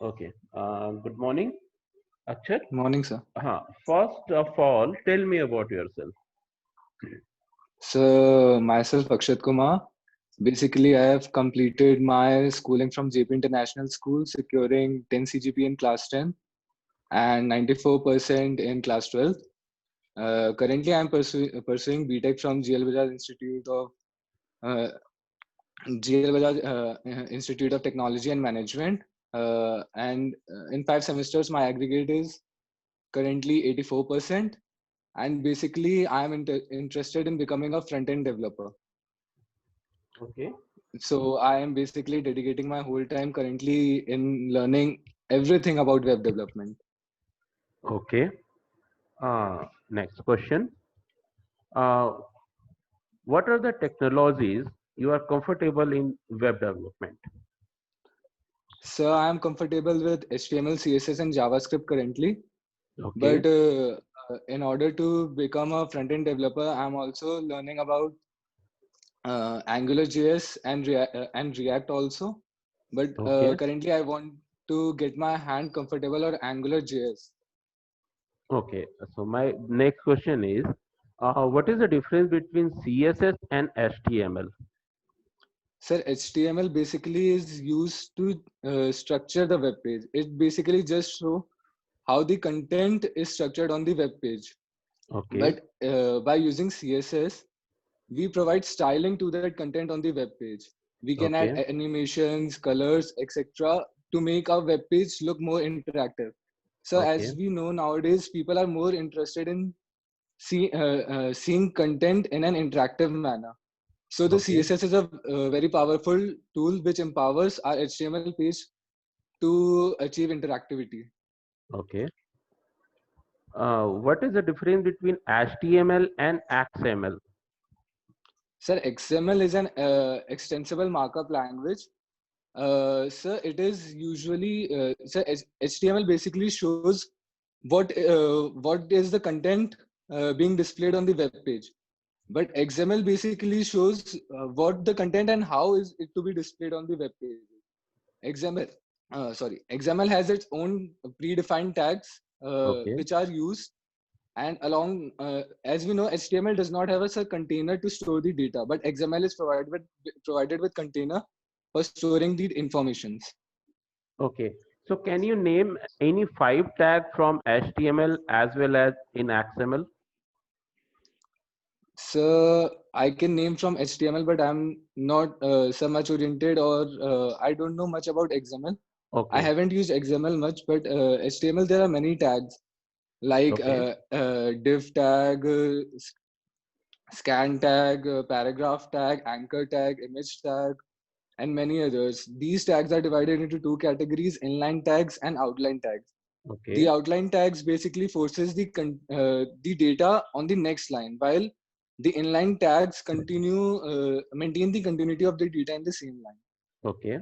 Okay. Good morning, Akshat. Morning, sir. First of all, tell me about yourself. So, myself, Akshat Kumar. Basically, I have completed my schooling from JP International School, securing 10 CGP in class 10 and 94% in class 12. Currently, I am pursuing BTech from GL Bajaj uh, Institute of Technology and Management. And in 5 semesters, my aggregate is currently 84%. And basically, I am interested in becoming a front end developer. Okay. So I am basically dedicating my whole time currently in learning everything about web development. Okay. Next question. Uh, what are the technologies you are comfortable in web development? So I am comfortable with HTML, CSS, and JavaScript currently. Okay. But in order to become a front-end developer, I'm also learning about AngularJS and React also. But Okay. currently, I want to get my hand comfortable on AngularJS. Okay. So my next question is, what is the difference between CSS and HTML? Sir, HTML basically is used to structure the web page. It basically just show how the content is structured on the web page. Okay. But by using CSS, we provide styling to that content on the web page. We can add Okay. animations, colors, etc. to make our web page look more interactive. So as Okay. we know nowadays, people are more interested in seeing content in an interactive manner. So the Okay. CSS is a very powerful tool which empowers our HTML page to achieve interactivity. Okay. What is the difference between HTML and XML? Sir, XML is an extensible markup language. Sir, it is usually HTML basically shows what is the content being displayed on the web page. But XML basically shows what the content and how is it to be displayed on the web page. XML has its own predefined tags Okay. which are used, and along as we know, HTML does not have a container to store the data, but XML is provided with container for storing the informations. Okay. So can you name any five tag from HTML as well as in XML? So I can name from HTML, but I'm not so much oriented, or I don't know much about XML. I Okay. haven't used XML much, but HTML there are many tags like Okay. div tag, scan tag, paragraph tag, anchor tag, image tag, and many others. These tags are divided into two categories: inline tags and outline tags. The Okay. outline tags basically forces the data on the next line, while the inline tags maintain the continuity of the data in the same line. Okay.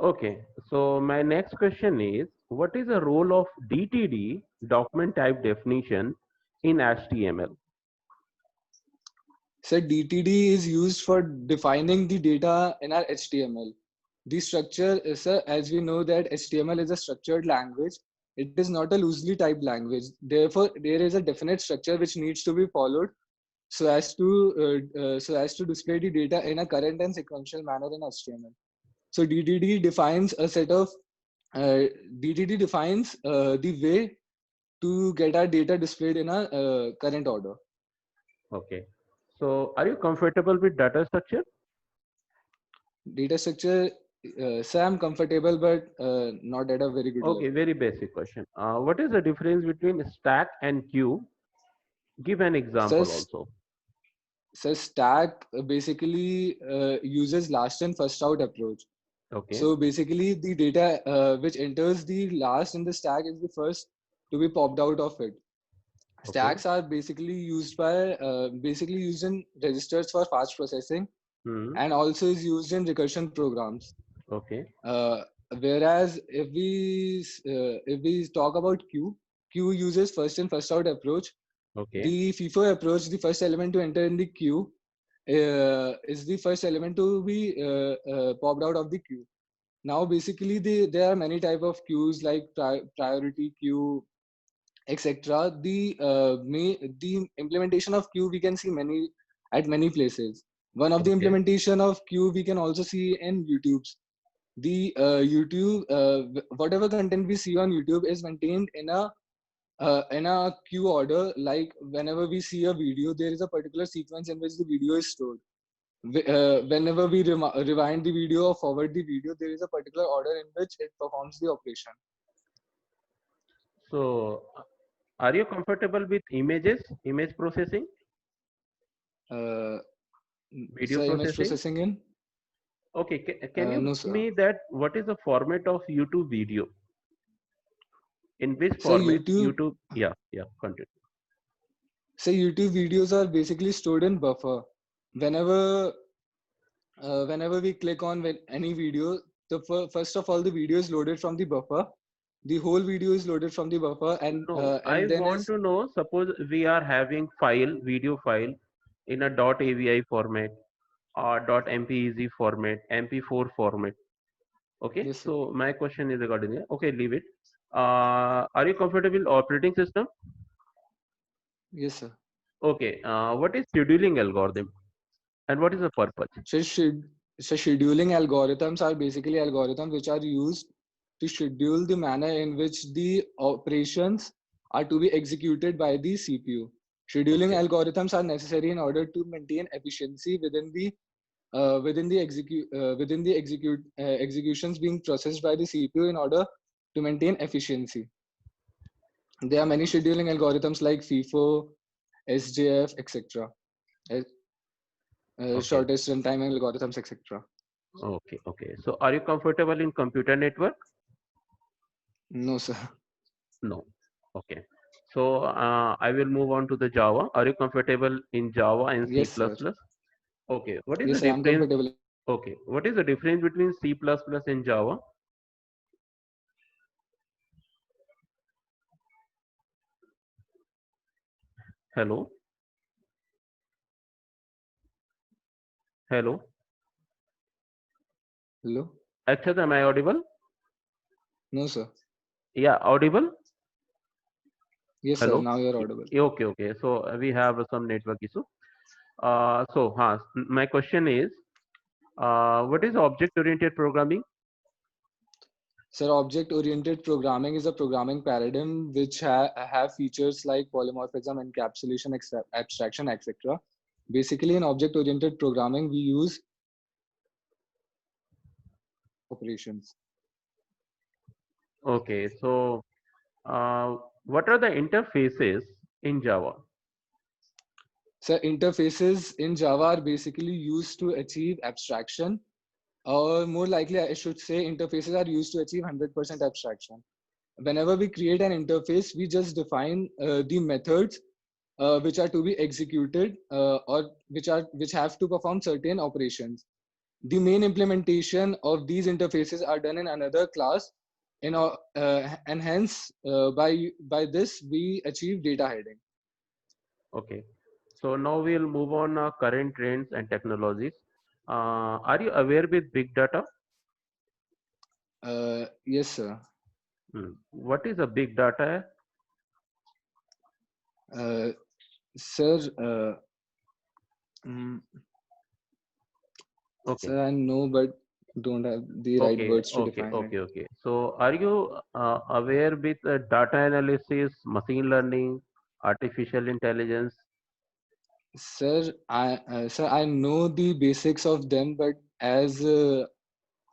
Okay. So my next question is, what is the role of DTD, document type definition, in HTML? So DTD is used for defining the data in our HTML. The structure is, as we know that HTML is a structured language. It is not a loosely typed language. Therefore, there is a definite structure which needs to be followed so as to display the data in a current and sequential manner in HTML. So uh, DTD defines the way to get our data displayed in a current order. Okay. So are you comfortable with data structure? Data structure, so I'm comfortable, but not at a very good Okay, level. very basic question. What is the difference between stack and queue? Give an So, example also. so stack basically uses last in first out approach. Okay. So basically, the data which enters the last in the stack is the first to be popped out of it. Okay. Stacks are basically used in registers for fast processing, Hmm. and also is used in recursion programs. Okay. Uh, Whereas if we talk about queue uses first in first out approach. Okay. The FIFO approach, the first element to enter in the queue is the first element to be popped out of the queue. now basically there are many type of queues like priority queue, etc. The implementation of queue we can see many places. One of the Okay. implementation of queue we can also see in YouTube's. The YouTube, whatever content we see on YouTube is maintained in a queue order. Like whenever we see a video, there is a particular sequence in which the video is stored. Whenever we rewind the video or forward the video, there is a particular order in which it performs the operation. So, are you comfortable with image processing, Uh, video so image processing? processing in? Okay, can you No, tell sir. me that what is the format of YouTube video? In which So format? YouTube, YouTube, yeah, continue. so YouTube videos are basically stored in buffer. Whenever whenever we click on any video, first of all the video is loaded from the buffer. The whole video is loaded from the buffer, No, I and then want is to know, suppose we are having video file in a .avi format or .mpeg format, MP4 format. Okay, yes, sir. so my question is regarding it. Okay, leave it. Are you comfortable with operating system? Yes, sir. Okay, what is scheduling algorithm and what is the purpose? So, so scheduling algorithms are basically algorithms which are used to schedule the manner in which the operations are to be executed by the CPU. Scheduling Okay, algorithms are necessary in order to maintain efficiency within the executions being processed by the CPU in order to maintain efficiency. There are many scheduling algorithms like FIFO, SJF, etc. okay, Shortest runtime algorithms, etc. okay. So are you comfortable in computer network? No, sir. No. Okay. So I will move on to the Java. Are you comfortable in Java and C++? Yes, sir. Okay. What is the Yes, sir. I'm difference? comfortable. Okay. What is the difference between C++ and Java? Hello? Hello? Hello? Akshat, am I audible? No, sir. Yeah, audible? Yes, sir. Hello? Now you're audible. Okay. So we have some network issue. My question is, what is object-oriented programming? Sir, object-oriented programming is a programming paradigm which have features like polymorphism, encapsulation, abstraction, etc. Basically, in object-oriented programming, we use operations. Okay. So what are the interfaces in Java? So, interfaces in Java are basically used to achieve abstraction, or more likely, I should say, interfaces are used to achieve 100% abstraction. Whenever we create an interface, we just define the methods which are to be executed or which have to perform certain operations. The main implementation of these interfaces are done in another class, and hence by this we achieve data hiding. Okay. So now we'll move on current trends and technologies. Are you aware with big data? Yes, sir. What is a big data? Uh, sir, mm, Okay. sir, I know, but don't have the right words to define it. Okay. So are you aware with data analysis, machine learning, artificial intelligence? Sir, I know the basics of them, but as Okay.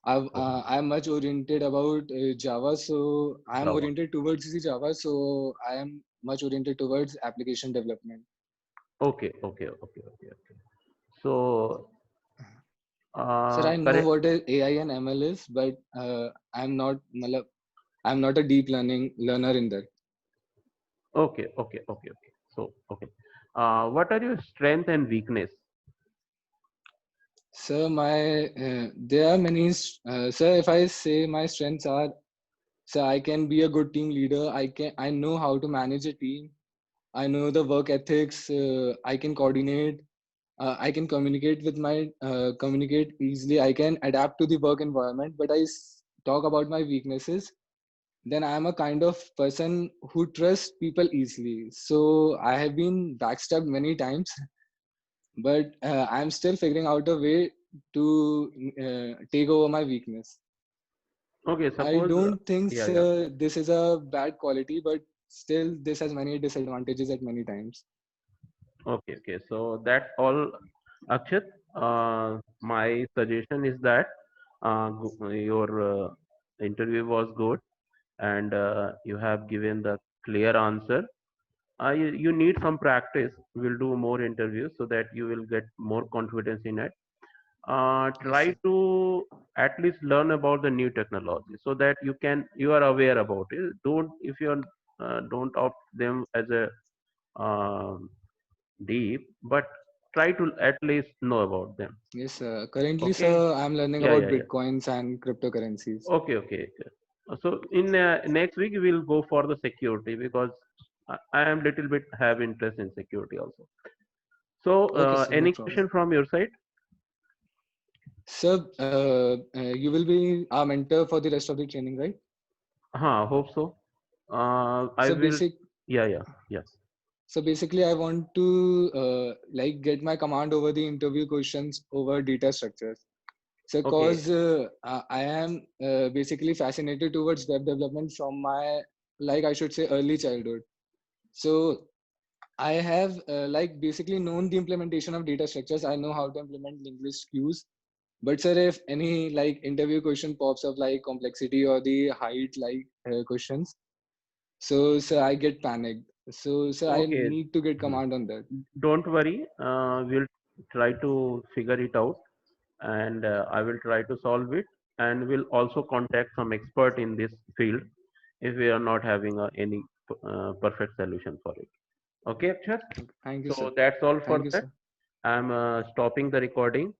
I'm much oriented about Java, so I'm Java. oriented towards the Java, so I am much oriented towards application development. Okay. So Sir, I know correct. what AI and ML is, but matlab, I'm not a deep learning learner in that. Okay. So okay. What are your strength and weakness? Sir, there are many. Sir, if I say my strengths are, sir, I can be a good team leader. I know how to manage a team. I know the work ethics. I can coordinate. I can communicate easily. I can adapt to the work environment. But talk about my weaknesses, then I am a kind of person who trusts people easily. So I have been backstabbed many times, but I'm still figuring out a way to take over my weakness. Okay, I suppose, don't think yeah, yeah. this is a bad quality, but still this has many disadvantages at many times. Okay, okay. So that's all, Akshat. My suggestion is that your interview was good, and you have given the clear answer. You need some practice. We'll do more interviews so that you will get more confidence in it. Yes, Try sir. to at least learn about the new technology so that you are aware about it. Don't, if you are, don't opt them as a um, deep, but try to at least know about them. Yes, sir. Currently, Okay. sir, I'm learning Yeah, about yeah, yeah. bitcoins and cryptocurrencies. Okay, okay, okay. So in next week we'll go for the security because I am little bit have interest in security also. So Okay, sir, no any problem. question from your side? Sir, you will be our mentor for the rest of the training, right? Hope so. I So will. basic, Yeah, yeah, yeah. so basically, I want to like get my command over the interview questions over data structures. So, Okay, cause I am basically fascinated towards web development from my, like I should say, early childhood. So I have like basically known the implementation of data structures. I know how to implement linked list queues. But sir, if any like interview question pops up like complexity or the height like questions, so sir, I get panicked. So sir, I okay. need to get Hmm. command on that. Don't worry. We'll try to figure it out, and I will try to solve it. And we'll also contact some expert in this field if we are not having any perfect solution for it. Okay, Akshat. Okay. Thank you, sir. So that's all for Thank you, that. sir. I'm stopping the recording.